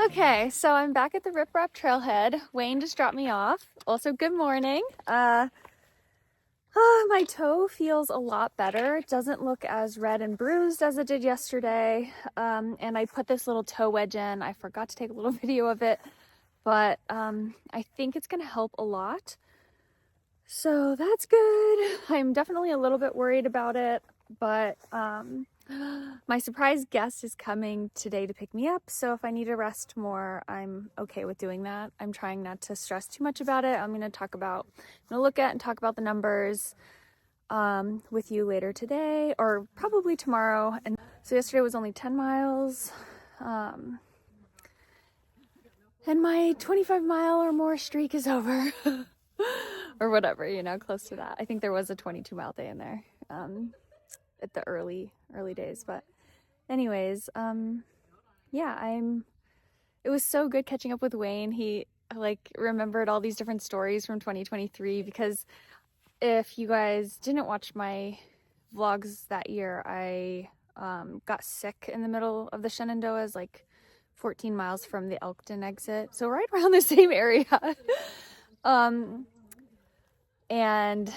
Okay, so I'm back at the Rip Rap Trailhead. Wayne just dropped me off. Also, good morning. My toe feels a lot better. It doesn't look as red and bruised as it did yesterday. And I put this little toe wedge in. I forgot to take a little video of it, but I think it's gonna help a lot. So that's good. I'm definitely a little bit worried about it, but my surprise guest is coming today to pick me up. So if I need to rest more, I'm okay with doing that. I'm trying not to stress too much about it. I'm gonna look at and talk about the numbers with you later today or probably tomorrow. And so yesterday was only 10 miles. And my 25-mile or more streak is over. Or whatever, close to that. I think there was a 22-mile day in there at the early days. But anyways, yeah, it was so good catching up with Wayne. He remembered all these different stories from 2023, because if you guys didn't watch my vlogs that year, I got sick in the middle of the Shenandoahs, 14 miles from the Elkton exit. So right around the same area. And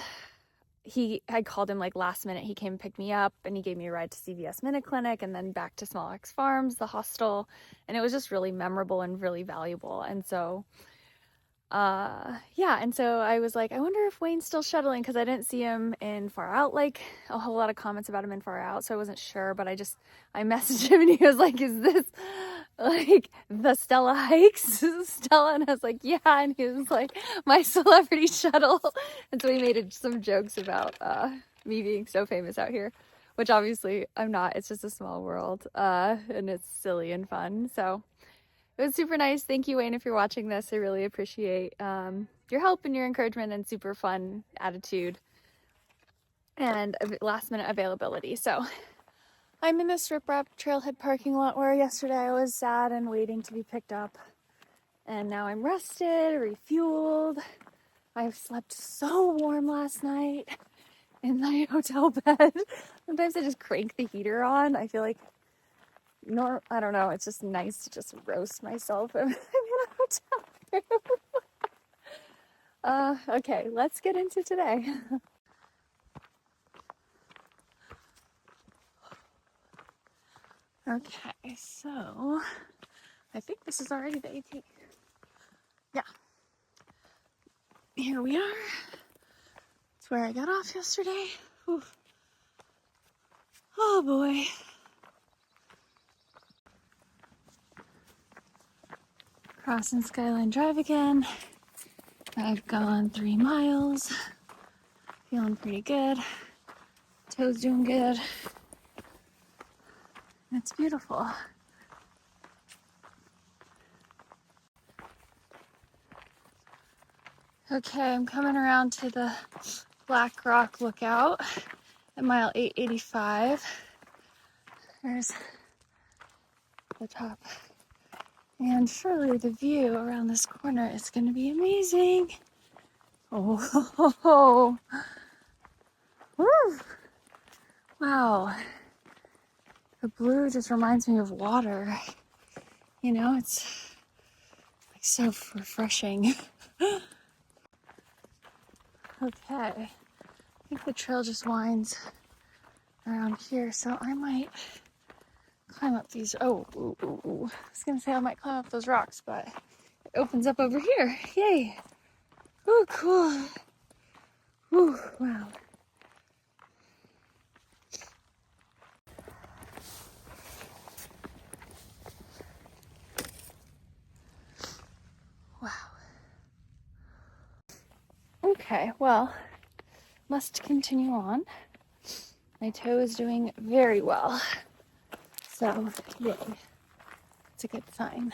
I called him last minute. He came and picked me up and he gave me a ride to CVS Minute Clinic and then back to Small X Farms, the hostel. And it was just really memorable and really valuable. And so, yeah. And so I was like, I wonder if Wayne's still shuttling, because I didn't see him in Far Out, a whole lot of comments about him in Far Out. So I wasn't sure, but I messaged him and he was like, is this the Stella hikes? Stella? And I was like, yeah. And he was like, my celebrity shuttle. And so we made some jokes about me being so famous out here, which obviously I'm not. It's just a small world, and it's silly and fun. So it was super nice. Thank you, Wayne, if you're watching this. I really appreciate your help and your encouragement and super fun attitude and last minute availability. So I'm in this Rip Rap Trailhead parking lot where yesterday I was sad and waiting to be picked up. And now I'm rested, refueled. I slept so warm last night in my hotel bed. Sometimes I just crank the heater on. I feel like, I don't know, it's just nice to just roast myself in a hotel room. Okay, let's get into today. Okay, so I think this is already the 18th. Yeah. Here we are. It's where I got off yesterday. Whew. Oh boy. Crossing Skyline Drive again. I've gone 3 miles. Feeling pretty good. Toes doing good. It's beautiful. Okay, I'm coming around to the Black Rock Lookout at mile 885. There's the top. And surely the view around this corner is going to be amazing. Oh, woo. Wow. The blue just reminds me of water. It's so refreshing. Okay, I think the trail just winds around here, so I might climb up these. I was gonna say I might climb up those rocks, but it opens up over here. Yay! Oh, cool. Ooh, wow. Wow. Okay, well, must continue on. My toe is doing very well, so yay. It's a good sign.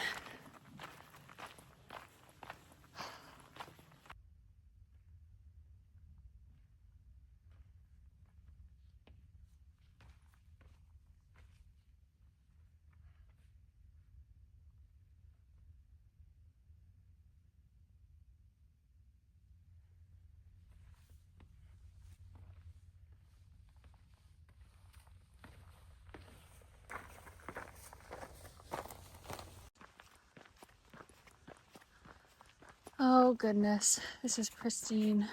Oh goodness, this is pristine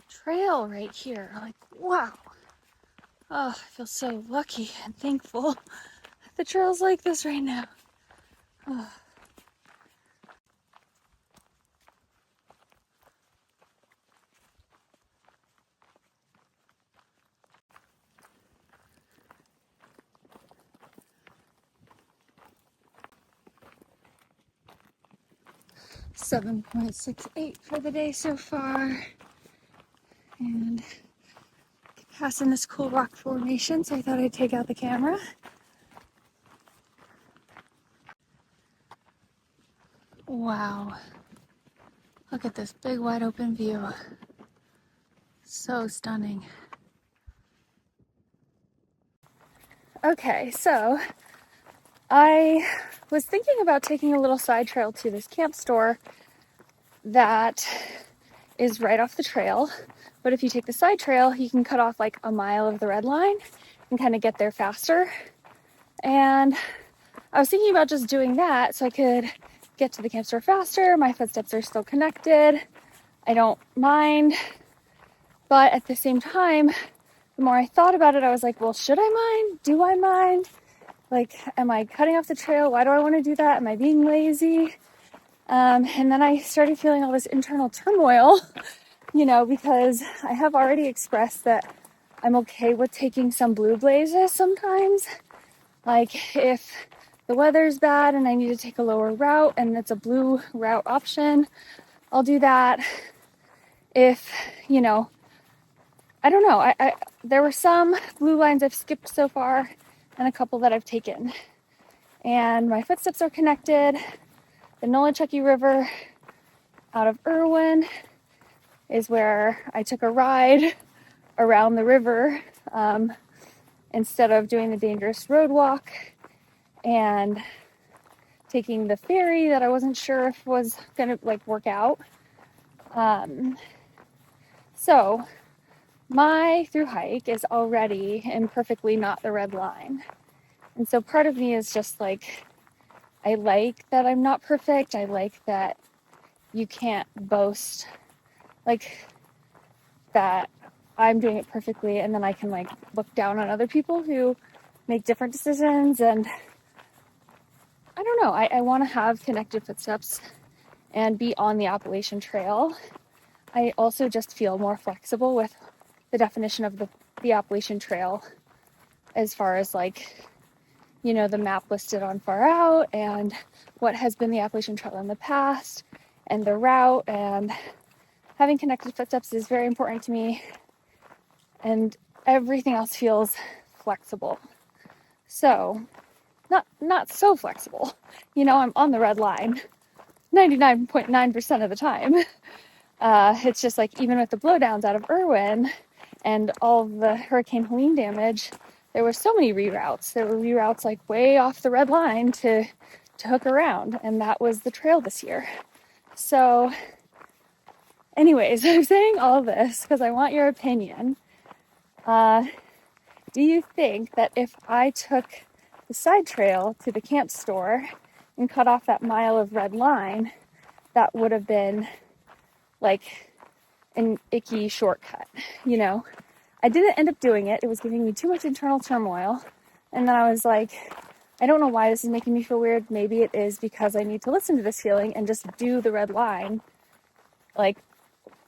trail right here. Like, wow. Oh, I feel so lucky and thankful the trail's like this right now. Oh. $7.68 for the day so far, and passing this cool rock formation, so I thought I'd take out the camera. Wow, look at this big wide open view. So stunning. Okay, so I was thinking about taking a little side trail to this camp store that is right off the trail, but if you take the side trail, you can cut off like a mile of the red line and kind of get there faster. And I was thinking about just doing that so I could get to the camp store faster. My footsteps are still connected. I don't mind. But at the same time, the more I thought about it, I was like, well, should I mind? Do I mind? Like, am I cutting off the trail? Why do I want to do that? Am I being lazy? And then I started feeling all this internal turmoil, because I have already expressed that I'm okay with taking some blue blazes sometimes. Like, if the weather's bad and I need to take a lower route and it's a blue route option, I'll do that. If, I don't know, there were some blue lines I've skipped so far and a couple that I've taken. And my footsteps are connected. The Nolichucky River out of Irwin is where I took a ride around the river instead of doing the dangerous road walk and taking the ferry that I wasn't sure if was gonna work out. So my through hike is already in perfectly not the red line. And so part of me is just like, I like that I'm not perfect. I like that you can't boast that I'm doing it perfectly, and then I can look down on other people who make different decisions. And I don't know, I want to have connected footsteps and be on the Appalachian Trail. I also just feel more flexible with the definition of the Appalachian Trail as far as the map listed on Far Out and what has been the Appalachian Trail in the past and the route, and having connected footsteps is very important to me, and everything else feels flexible. So not so flexible. I'm on the red line 99.9% of the time. It's just even with the blowdowns out of Irwin and all of the Hurricane Helene damage, there were so many reroutes. There were reroutes way off the red line to hook around, and that was the trail this year. So anyways, I'm saying all this because I want your opinion. Do you think that if I took the side trail to the camp store and cut off that mile of red line, that would have been an icky shortcut? I didn't end up doing it. It was giving me too much internal turmoil. And then I was like, I don't know why this is making me feel weird. Maybe it is because I need to listen to this feeling and just do the red line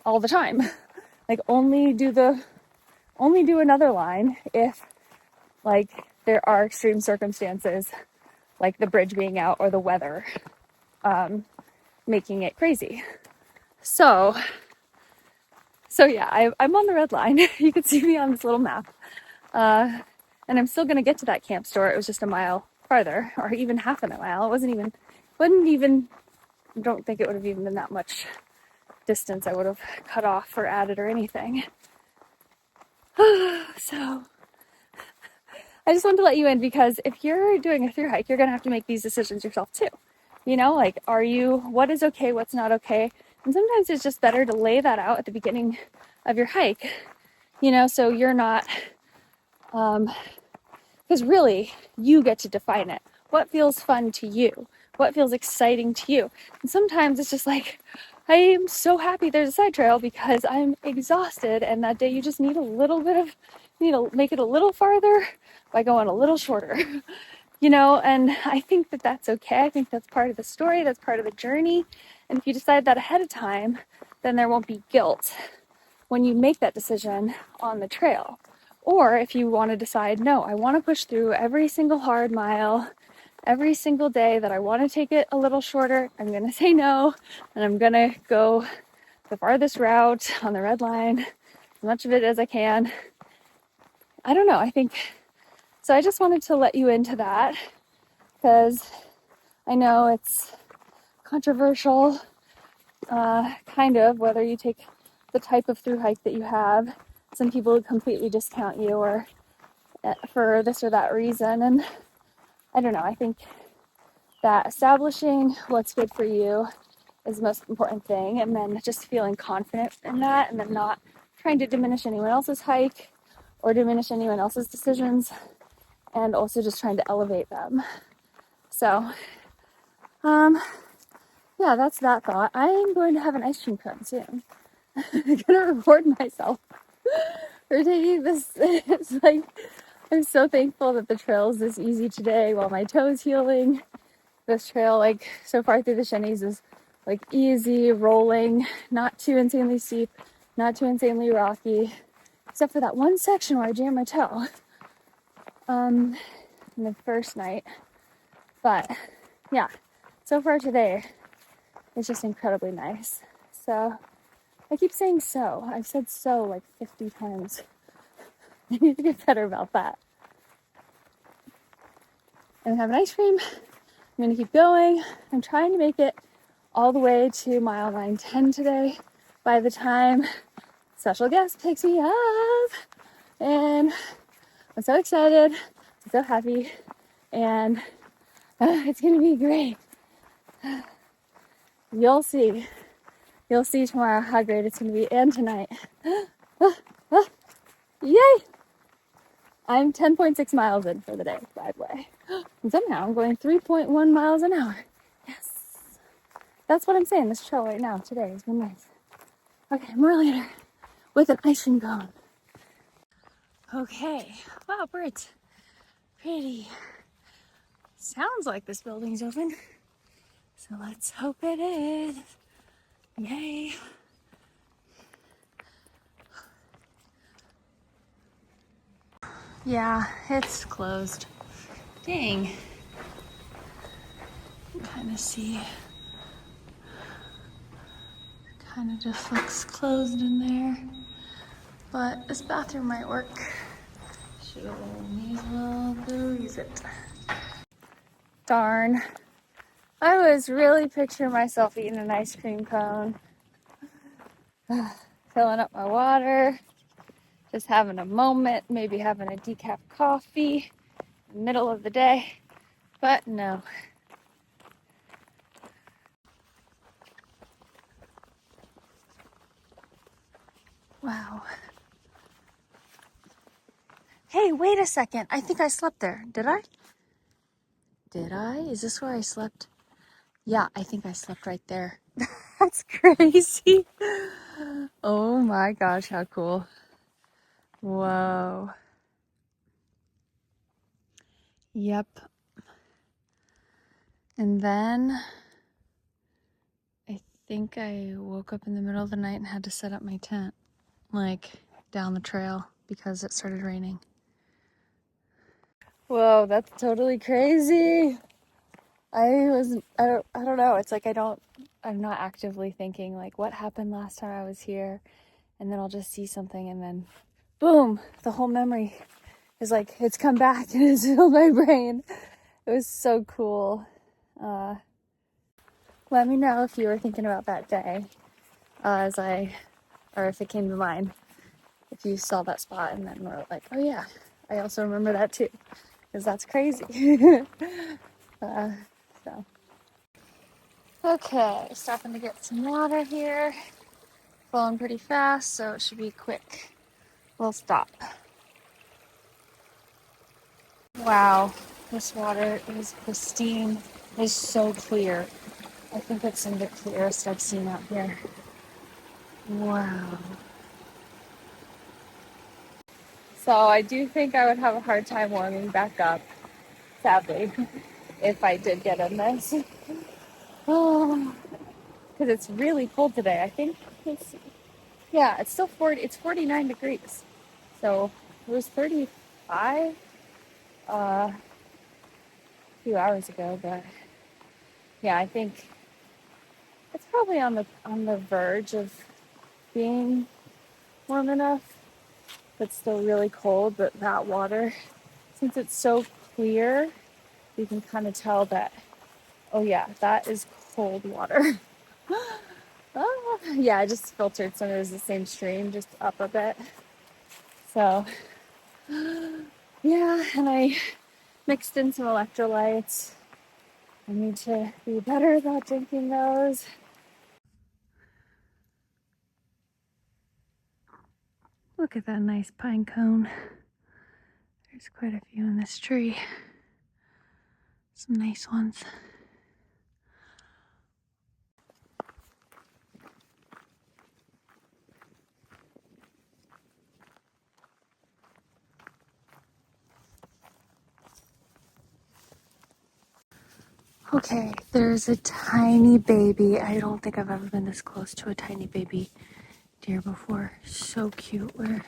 all the time. Only do another line if there are extreme circumstances, like the bridge being out or the weather making it crazy. So yeah, I'm on the red line. You can see me on this little map. And I'm still going to get to that camp store. It was just a mile farther, or even half a mile. I don't think it would have even been that much distance I would have cut off or added or anything. So I just wanted to let you in, because if you're doing a through hike, you're going to have to make these decisions yourself too. What is okay, what's not okay? And sometimes it's just better to lay that out at the beginning of your hike, so you're not, because really you get to define it. What feels fun to you? What feels exciting to you? And sometimes it's just I am so happy there's a side trail because I'm exhausted, and that day you just need a little bit of, you know, make it a little farther by going a little shorter, you know, and I think that that's okay. I think that's part of the story, that's part of the journey. And if you decide that ahead of time, then there won't be guilt when you make that decision on the trail. Or if you want to decide, no, I want to push through every single hard mile, every single day that I want to take it a little shorter, I'm going to say no, and I'm going to go the farthest route on the red line, as much of it as I can. I don't know, I think, so I just wanted to let you into that, because I know it's controversial, kind of, whether you take the type of through hike that you have. Some people would completely discount you or for this or that reason, and I don't know, I think that establishing what's good for you is the most important thing, and then just feeling confident in that, and then not trying to diminish anyone else's hike or diminish anyone else's decisions, and also just trying to elevate them. So yeah, that's that thought. I am going to have an ice cream cone soon. I'm gonna reward myself for taking this. It's like, I'm so thankful that the trail is this easy today while my toe's healing. This trail, like, so far through the Shenies is like easy, rolling, not too insanely steep, not too insanely rocky, except for that one section where I jammed my toe in the first night. But yeah, so far today it's just incredibly nice. So I keep saying so. I've said so like 50 times. I need to get better about that. And have an ice cream. I'm gonna keep going. I'm trying to make it all the way to mile 910 today by the time special guest picks me up. And I'm so excited. I'm so happy. And it's gonna be great. You'll see. You'll see tomorrow how great it's gonna be, and tonight. Yay! I'm 10.6 miles in for the day, by the way. And somehow I'm going 3.1 miles an hour. Yes. That's what I'm saying. This trail right now, today, has been nice. Okay, more later with an ice cream cone. Okay. Wow, birds. Pretty. Sounds like this building's open. So let's hope it is. Yay. Yeah, it's closed. Dang. You kind of see. Kind of just looks closed in there. But this bathroom might work. So may as well go use it. Darn. I was really picturing myself eating an ice cream cone. Filling up my water. Just having a moment. Maybe having a decaf coffee in the middle of the day. But no. Wow. Hey, wait a second. I think I slept there. Did I? Did I? Is this where I slept? Yeah, I think I slept right there. That's crazy. Oh my gosh, how cool. Whoa. Yep. And then I think I woke up in the middle of the night and had to set up my tent, like down the trail because it started raining. Whoa, that's totally crazy. I don't know. It's like I'm not actively thinking like what happened last time I was here, and then I'll just see something and then boom, the whole memory is like it's come back and it's filled my brain. It was so cool. Let me know if you were thinking about that day, or if it came to mind. If you saw that spot and then were like, oh yeah, I also remember that too, because that's crazy. So. Okay, stopping to get some water here. Flowing pretty fast, so it should be quick. We'll stop. Wow, this water is pristine. It's so clear. I think it's some of the clearest I've seen out here. Wow. So I do think I would have a hard time warming back up, sadly, if I did get in this. Oh, because it's really cold today. I think it's still 40, it's 49 degrees. So it was 35 a few hours ago, but yeah, I think it's probably on the verge of being warm enough, but still really cold. But that water, since it's so clear, you can kind of tell that, oh yeah, that is cold water. Yeah, I just filtered some. It was the same stream, just up a bit. So yeah, and I mixed in some electrolytes. I need to be better about drinking those. Look at that nice pine cone. There's quite a few in this tree. Some nice ones. Okay, there's a tiny baby. I don't think I've ever been this close to a tiny baby deer before. So cute. Where?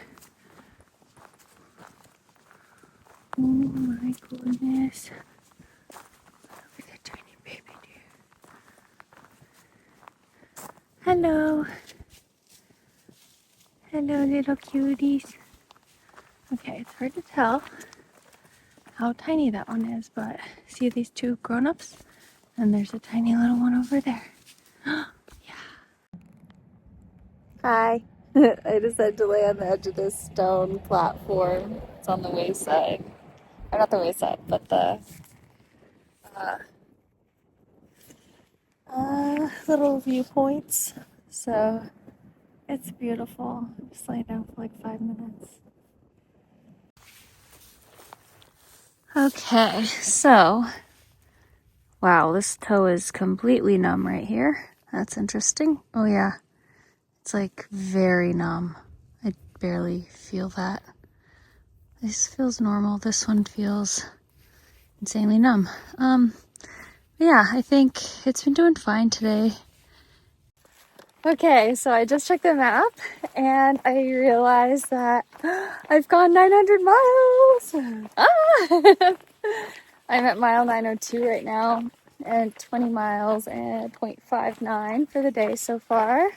Oh my goodness. Look at that tiny baby deer. Hello. Hello, little cuties. Okay, it's hard to tell how tiny that one is, but see these two grown-ups? And there's a tiny little one over there. Yeah. Hi. I decided to lay on the edge of this stone platform. It's on the wayside. Or not the wayside, but the little viewpoints. So it's beautiful. Just lay down for like 5 minutes. Okay, so wow, this toe is completely numb right here. That's interesting. Oh yeah, it's like very numb. I barely feel that. This feels normal. This one feels insanely numb. Yeah, I think it's been doing fine today. Okay, so I just checked the map and I realized that I've gone 900 miles. Ah! I'm at mile 902 right now and 20 miles and 0.59 for the day so far.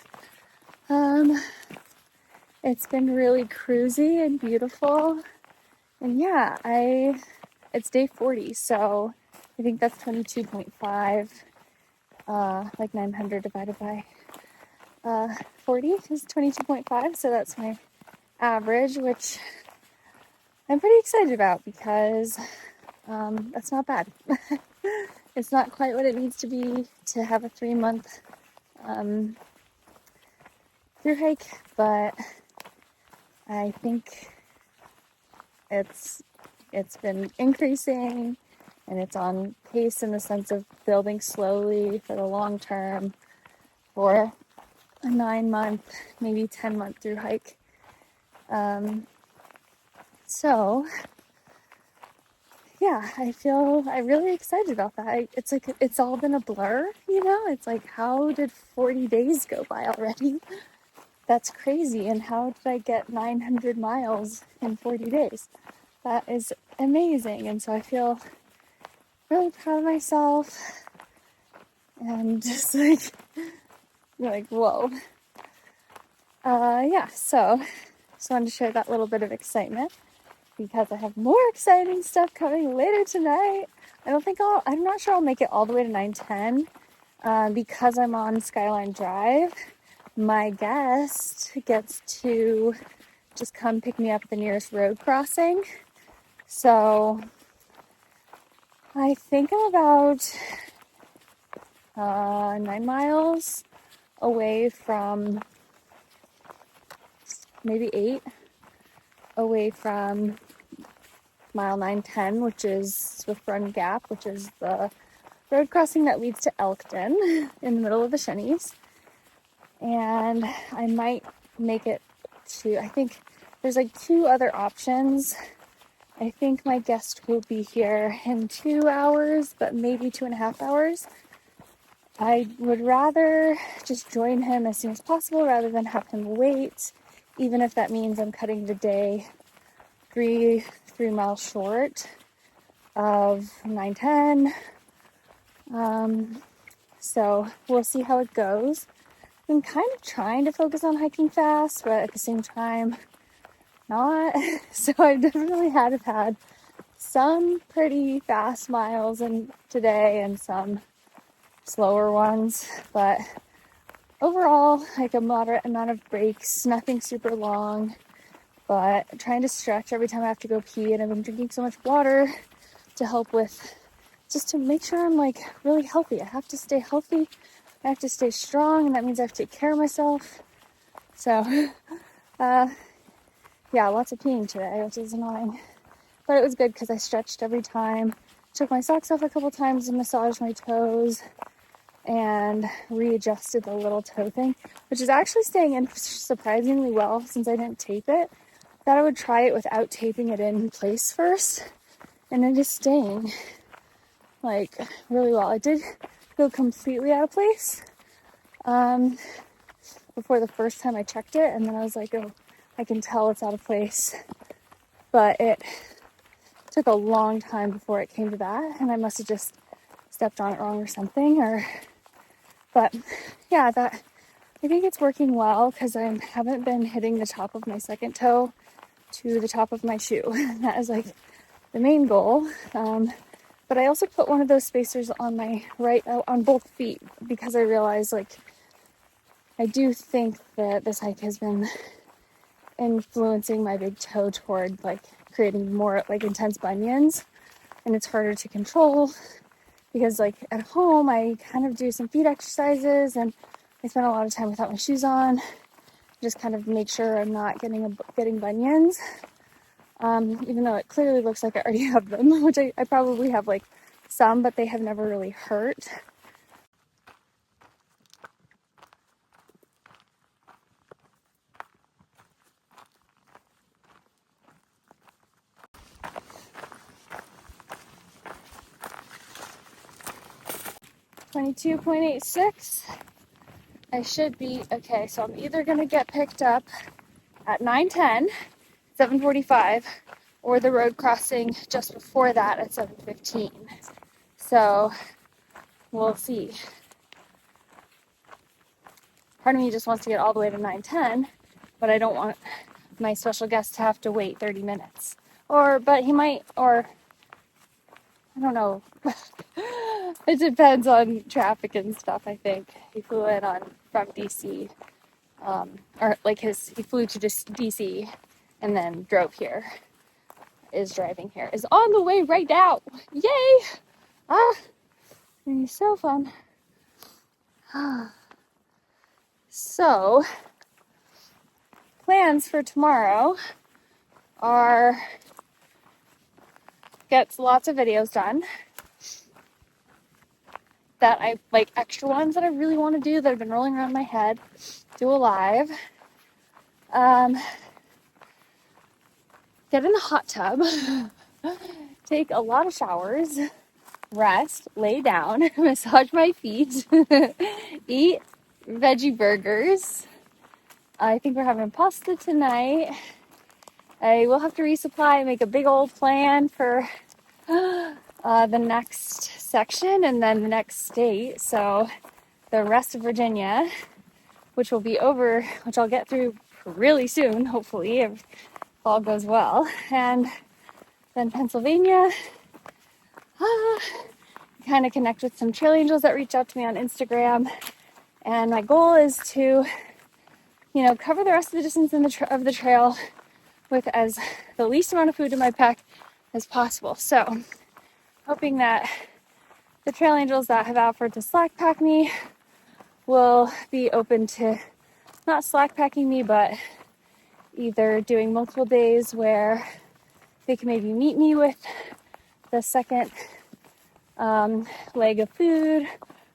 It's been really cruisy and beautiful. And yeah, it's day 40, so I think that's 22.5. Like 900 divided by 40 is 22.5, so that's my average, which I'm pretty excited about because that's not bad. It's not quite what it needs to be to have a 3-month through hike, but I think it's been increasing and it's on pace in the sense of building slowly for the long term for a 9-month, maybe 10-month through hike. So yeah, I'm really excited about that. It's like, it's all been a blur, you know? It's like, how did 40 days go by already? That's crazy. And how did I get 900 miles in 40 days? That is amazing. And so I feel really proud of myself and just like, whoa. Yeah, so just wanted to share that little bit of excitement because I have more exciting stuff coming later tonight. I'm not sure I'll make it all the way to 910 because I'm on Skyline Drive. My guest gets to just come pick me up at the nearest road crossing. So I think I'm about 9 miles away from, maybe 8 away from mile 910, which is Swift Run Gap, which is the road crossing that leads to Elkton in the middle of the Shinies. And I might make it to, I think there's like 2 other options. I think my guest will be here in 2 hours, but maybe 2.5 hours. I would rather just join him as soon as possible rather than have him wait, even if that means I'm cutting the day 3 miles short of 9:10. So we'll see how it goes. I'm kind of trying to focus on hiking fast, but at the same time, not. So I definitely have had some pretty fast miles in today and some slower ones, but overall, like a moderate amount of breaks, nothing super long, but trying to stretch every time I have to go pee. And I've been drinking so much water to help with, just to make sure I'm like really healthy. I have to stay healthy. I have to stay strong, and that means I have to take care of myself. So, yeah, lots of peeing today, which is annoying. But it was good because I stretched every time, took my socks off a couple times and massaged my toes, and readjusted the little toe thing, which is actually staying in surprisingly well since I didn't tape it. Thought I would try it without taping it in place first, and it is staying like really well. It did go completely out of place before the first time I checked it, and then I was like, oh, I can tell it's out of place. But it took a long time before it came to that, and I must have just stepped on it wrong or something. But yeah, that I think it's working well because I haven't been hitting the top of my second toe to the top of my shoe. That is like the main goal. But I also put one of those spacers on my right, on both feet, because I realized like I do think that this hike has been influencing my big toe toward like creating more like intense bunions, and it's harder to control because like at home I kind of do some feet exercises and I spend a lot of time without my shoes on, just kind of make sure I'm not getting bunions, even though it clearly looks like I already have them, which I probably have like some, but they have never really hurt. .86. I should be okay. So I'm either gonna get picked up at 9:10, 7:45, or the road crossing just before that at 7:15. So we'll see. Part of me just wants to get all the way to 9:10, but I don't want my special guest to have to wait 30 minutes. But he might, or I don't know. It depends on traffic and stuff, I think. He flew in from DC, or like he flew to just DC and then drove here. Is driving here. Is on the way right now. Yay! It's gonna be so fun. So, plans for tomorrow are get lots of videos done. That I like extra ones that I really want to do that have been rolling around my head. Do a live. Get in the hot tub. Take a lot of showers. Rest. Lay down. Massage my feet. Eat veggie burgers. I think we're having pasta tonight. I will have to resupply and make a big old plan for the next section and then the next state. So the rest of Virginia, which will be over, which I'll get through really soon, hopefully, if all goes well. And then Pennsylvania, kind of connect with some trail angels that reach out to me on Instagram. And my goal is to, cover the rest of the distance of the trail with the least amount of food in my pack as possible. So, hoping that the trail angels that have offered to slack pack me will be open to not slack packing me, but either doing multiple days where they can maybe meet me with the second leg of food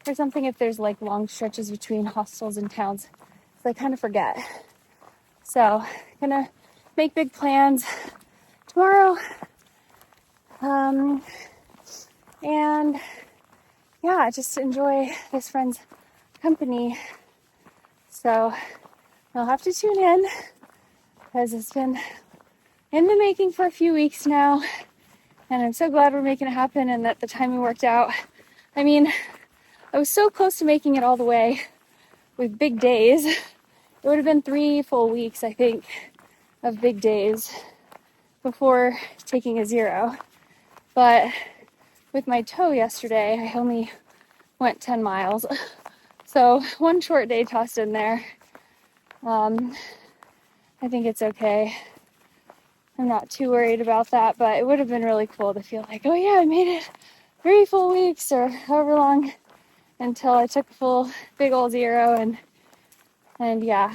or something if there's like long stretches between hostels and towns. So I kind of forget. So gonna make big plans tomorrow. And yeah, just enjoy this friend's company. So I'll have to tune in because it's been in the making for a few weeks now. And I'm so glad we're making it happen and that the timing worked out. I mean, I was so close to making it all the way with big days. It would have been 3 full weeks, I think, of big days before taking a 0. But with my toe yesterday, I only went 10 miles. So 1 short day tossed in there. I think it's okay. I'm not too worried about that, but it would have been really cool to feel like, oh yeah, I made it 3 full weeks or however long until I took a full big old 0. And yeah,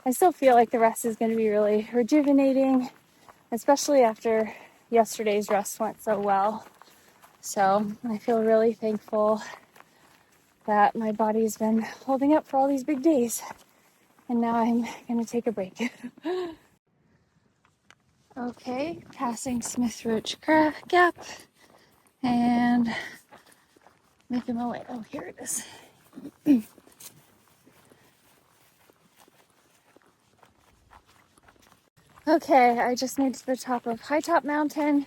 I still feel like the rest is going to be really rejuvenating, especially after yesterday's rest went so well. So I feel really thankful that my body's been holding up for all these big days. And now I'm going to take a break. Okay, passing Smith Roach Gap and making my way. Oh, here it is. Okay, I just made it to the top of High Top Mountain,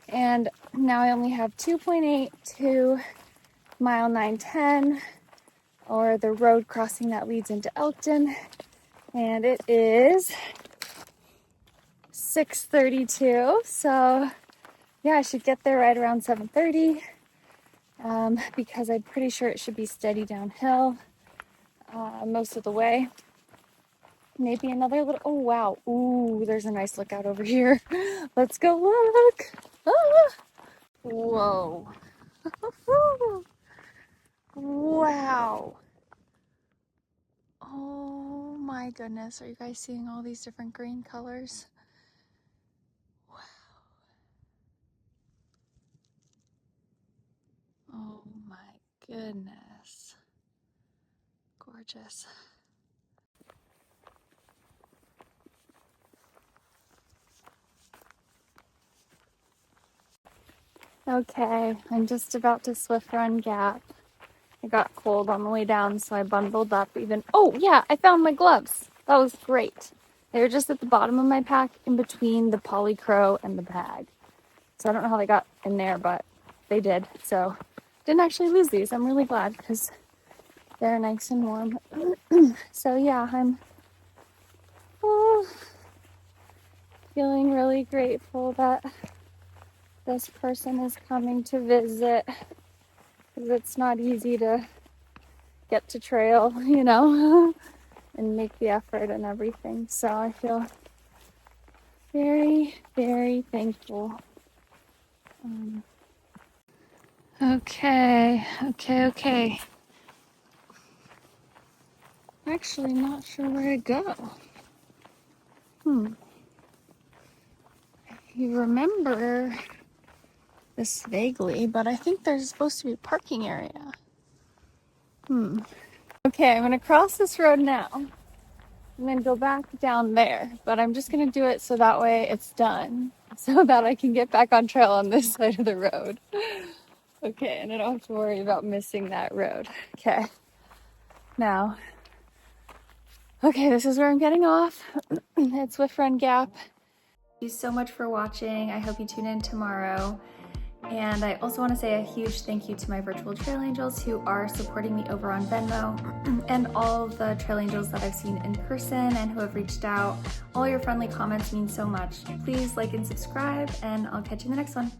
and now I only have 2.8 to mile 910, or the road crossing that leads into Elkton, and it is 6:32. So yeah, I should get there right around 7:30, because I'm pretty sure it should be steady downhill most of the way. Maybe another little, oh wow, ooh, there's a nice lookout over here. Let's go look. Ah! Whoa. Wow. Oh my goodness, are you guys seeing all these different green colors? Wow. Oh my goodness. Gorgeous. Okay, I'm just about to Swift Run Gap. It got cold on the way down, so I bundled up even. Oh yeah, I found my gloves. That was great. They were just at the bottom of my pack in between the polycro and the bag. So I don't know how they got in there, but they did. So didn't actually lose these. I'm really glad because they're nice and warm. So yeah, I'm feeling really grateful that this person is coming to visit, because it's not easy to get to trail, you know, and make the effort and everything. So I feel very, very thankful. Okay. I'm actually not sure where to go. You remember this vaguely, but I think there's supposed to be a parking area. Okay, I'm gonna cross this road now and then go back down there, but I'm just gonna do it so that way it's done, so that I can get back on trail on this side of the road. Okay, and I don't have to worry about missing that road. Okay, now, okay, this is where I'm getting off. It's Swift Run Gap. Thank you so much for watching. I hope you tune in tomorrow. And I also want to say a huge thank you to my virtual trail angels who are supporting me over on Venmo, and all the trail angels that I've seen in person and who have reached out. All your friendly comments mean so much. Please like and subscribe, and I'll catch you in the next one.